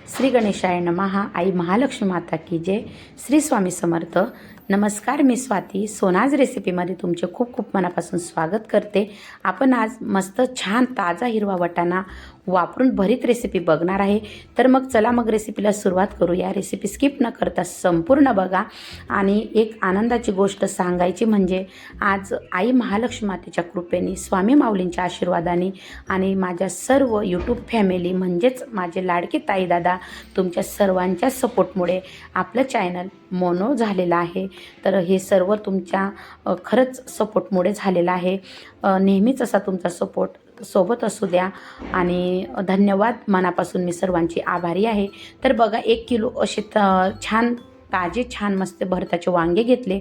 श्री गणेशाय नमः। आई महालक्ष्मी माता की जय। श्री स्वामी समर्थ। नमस्कार, मी स्वाती सोनाज रेसिपीमध्ये तुमचे खूप खूप मनापासून स्वागत करते। आपण आज मस्त छान ताजा हिरवा वाटाणा वापरून भरीत रेसिपी बघणार आहे। तर मग चला मग रेसिपीला सुरुवात करूया। रेसिपी स्किप न करता संपूर्ण बघा। आणि एक आनंदाची गोष्ट सांगायची म्हणजे आज आई महालक्ष्मी मातेच्या कृपेने, स्वामी माऊलींच्या आशीर्वादाने आणि माझ्या सर्व यूट्यूब फॅमिली म्हणजेच माझे लाडके ताई दादा तुमच्या सर्वांच्या सपोर्टमुळे आपलं चॅनल मोनो झालेलं आहे। तर हे सर्व तुमच्या खरंच सपोर्टमुळे झालेलं आहे। नेहमीच असा तुमचा सपोर्ट सोबत असू द्या आणि धन्यवाद मनापासून, मी सर्वांची आभारी आहे। तर बघा 1 किलो असे छान ताजे छान मस्त भरताचे वांगे घेतले।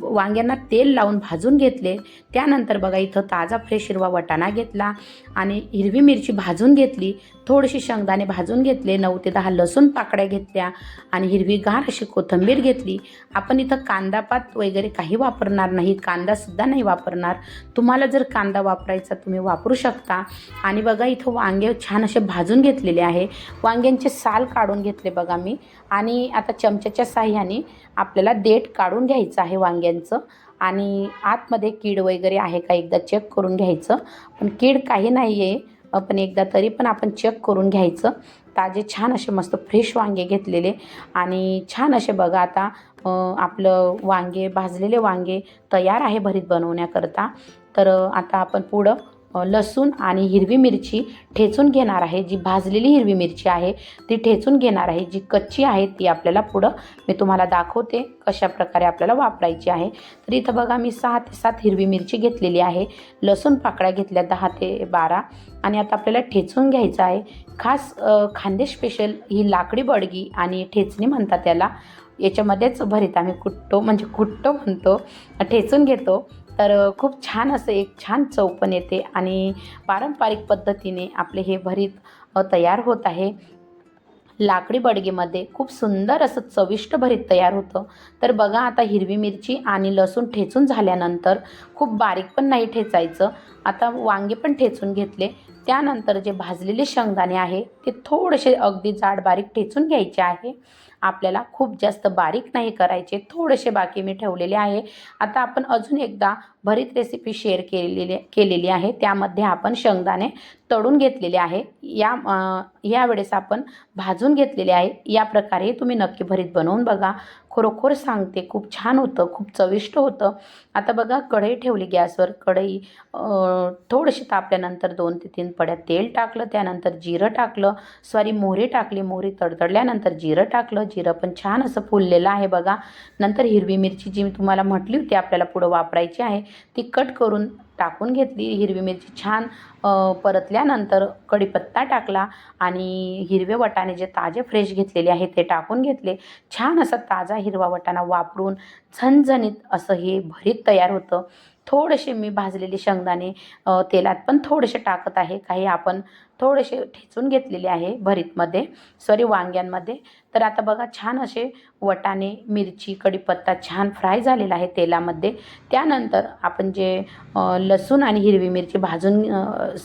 वांग्यांना तेल लावून भाजून घेतले। त्यानंतर बघा इथं ताजा फ्रेश हिरवा वाटाणा घेतला आणि हिरवी मिरची भाजून घेतली, थोडीशी शेंगदाणे भाजून घेतले, 9 ते 10 लसूण पाकळ्या घेतल्या आणि हिरवीगार अशी कोथिंबीर घेतली। आपण इथं कांदापात वगैरे काही वापरणार नाही, कांदासुद्धा नाही वापरणार। तुम्हाला जर कांदा वापरायचा तुम्ही वापरू शकता। आणि बघा इथं वांगे छान असे भाजून घेतलेले आहे। वांग्यांचे साल काढून घेतले बघा मी। आणि आता चमच्याच्या साह्याने आपल्याला देठ काढून घ्यायचं आहे वांग्यांचं। आणि आतमध्ये कीड वगैरे आहे का एकदा चेक करून घ्यायचं। पण कीड काही नाही आहे, पण एकदा तरी पण आपण चेक करून घ्यायचं। ताजे छान असे मस्त फ्रेश वांगे घेतलेले आणि छान असे बघा आता आपलं वांगे, भाजलेले वांगे तयार आहे भरीत बनवण्याकरता। तर आता आपण पुढं लसूण आणि हिरवी मिरची ठेचून घेणार आहे। जी भाजलेली हिरवी मिरची आहे ती ठेचून घेणार आहे, जी कच्ची आहे ती आपल्याला पुढं मी तुम्हाला दाखवते कशा प्रकारे आपल्याला वापरायची आहे। तर इथं बघा मी 6 ते 7 हिरवी मिरची घेतलेली आहे, लसूण पाकळ्या घेतल्या 10 ते 12 आणि आता आपल्याला ठेचून घ्यायचं आहे। खास खानदेश स्पेशल ही लाकडी बडगी आणि ठेचणी म्हणतात त्याला। याच्यामध्येच भरीत आम्ही कुटतो, म्हणजे कुटतो म्हणतो, ठेचून घेतो। तर खूप छान असं एक छान चव पण येते आणि पारंपरिक पद्धतीने आपले हे भरीत तयार होत आहे। लाकडी बडगेमध्ये खूप सुंदर असं चविष्ट भरीत तयार होतं। तर बघा आता हिरवी मिरची आणि लसूण ठेचून झाल्यानंतर खूप बारीक पण नाही ठेचायचं। आता वांगे पण ठेचून घेतले। त्यानंतर जे भाजलेले शेंगदाणे आहे ते थोडेसे अगदी जाड बारीक ठेचून घ्यायचे आहे। आपल्याला खूप जास्त बारीक नाही करायचे, थोडेसे बाकी मी ठेवलेले आहे। आता आपण अजून एकदा भरीत रेसिपी शेअर केलेली आहे, त्यामध्ये आपण शेंगदाणे तळून घेतलेले आहे। यावेळेस आपण भाजून घेतलेले आहे। या प्रकारे तुम्ही नक्की भरीत बनवून बघा, खरोखर सांगते खूप छान होतं, खूप चविष्ट होतं। आता बघा कढई ठेवली गॅसवर। कढई थोडीशी तापल्यानंतर 2 ते 3 पड्या तेल टाकलं, त्यानंतर जिरं टाकलं, मोहरी टाकली। मोहरी तडतडल्यानंतर जिरं टाकलं, जिरं पण छान असं फुललेलं आहे बघा। नंतर हिरवी मिरची जी मी तुम्हाला म्हटली होती आपल्याला पुढं वापरायची आहे ती कट करून टाकून घेतली। हिरवी मिरची छान परतल्यानंतर कढीपत्ता टाकला आणि हिरवे वाटाणे जे ताजे फ्रेश घेतलेले आहे ते टाकून घेतले। छान असा ताजा हिरवा वाटाणा वापरून झणझणीत असं हे भरीत तयार होतं। थोडेसे मी भाजलेले शेंगदाणे तेलात पण थोडेसे टाकत आहे, काही आपण थोडेसे ठेचून घेतलेले आहे भरीतमध्ये, वांग्यांमध्ये। तर आता बघा छान असे वाटाणे, मिरची, कढीपत्ता छान फ्राय झालेला आहे तेलामध्ये। त्यानंतर आपण जे लसूण आणि हिरवी मिरची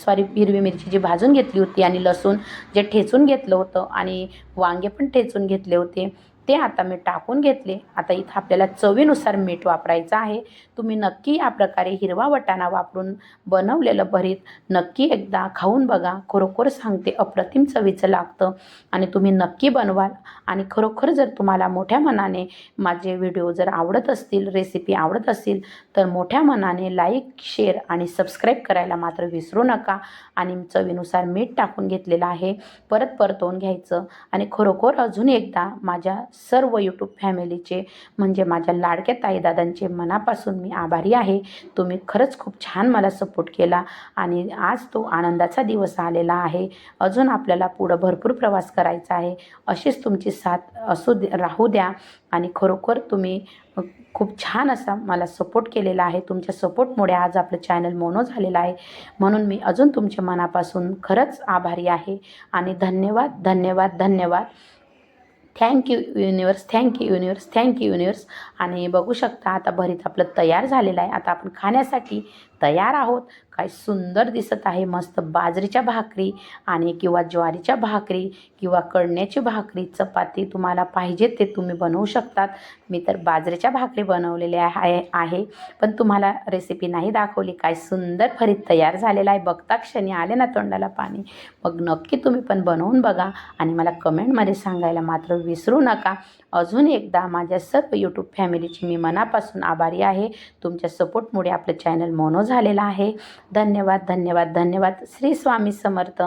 हिरवी मिरची जी भाजून घेतली होती आणि लसूण जे ठेचून घेतलं होतं आणि वांगे पण ठेचून घेतले होते ते आता मी टाकून घेतले। आता इथं आपल्याला चवीनुसार मीठ वापरायचं आहे। तुम्ही नक्की या प्रकारे हिरवा वाटाणा वापरून बनवलेलं भरीत नक्की एकदा खाऊन बघा, खरोखर सांगते अप्रतिम चवीचं लागतं आणि तुम्ही नक्की बनवाल। आणि खरोखर जर तुम्हाला मोठ्या मनाने माझे व्हिडिओ जर आवडत असतील, रेसिपी आवडत असतील तर मोठ्या मनाने लाईक, शेअर आणि सबस्क्राईब करायला मात्र विसरू नका। आणि चवीनुसार मीठ टाकून घेतलेलं आहे, परत परतवून घ्यायचं। आणि खरोखर अजून एकदा माझ्या सर्व यूट्यूब फॅमिलीचे म्हणजे माझ्या लाडक्या ताईदादांचे मनापासून मी आभारी आहे। तुम्ही खरंच खूप छान मला सपोर्ट केला आणि आज तो आनंदाचा दिवस आलेला आहे। अजून आपल्याला पुढं भरपूर प्रवास करायचा आहे, अशीच तुमची साथ राहू द्या। आणि खरोखर तुम्ही खूप छान असा मला सपोर्ट केलेला आहे। तुमच्या सपोर्टमुळे आज आपलं चॅनल मोनो झालेलं आहे, म्हणून मी अजून तुमच्या मनापासून खरंच आभारी आहे। आणि धन्यवाद धन्यवाद धन्यवाद। Thank you universe, thank you universe, thank you universe. आणि बघू शकता आता भरीत आपलं तयार झालेलं आहे। आता आपण खाण्यासाठी तयार आहोत. काय सुंदर दिसत आहे. मस्त बाजरीच्या भाकरी आणि किंवा ज्वारीच्या भाकरी किंवा कणण्याची भाकरी, चपाती तुम्हाला पाहिजे ते तुम्ही बनवू शकतात. मी तर बाजरीच्या भाकरी बनवलेल्या आहे, पण तुम्हाला रेसिपी नाही दाखवली. काय सुंदर भरीत तयार झालेला आहे. बघता क्षणी आले ना तोंडाला पाणी. मग नक्की तुम्ही पण बनवून बघा आणि मला कमेंटमध्ये सांगायला मात्र विसरू नका. अजून एकदा माझ्या सर्व यूट्यूब फॅमिलीची मी मनापासून आभारी आहे. तुमच्या सपोर्टमुळे आपलं चॅनल मोनो झालेलं आहे. धन्यवाद, धन्यवाद, धन्यवाद. श्री स्वामी समर्थ.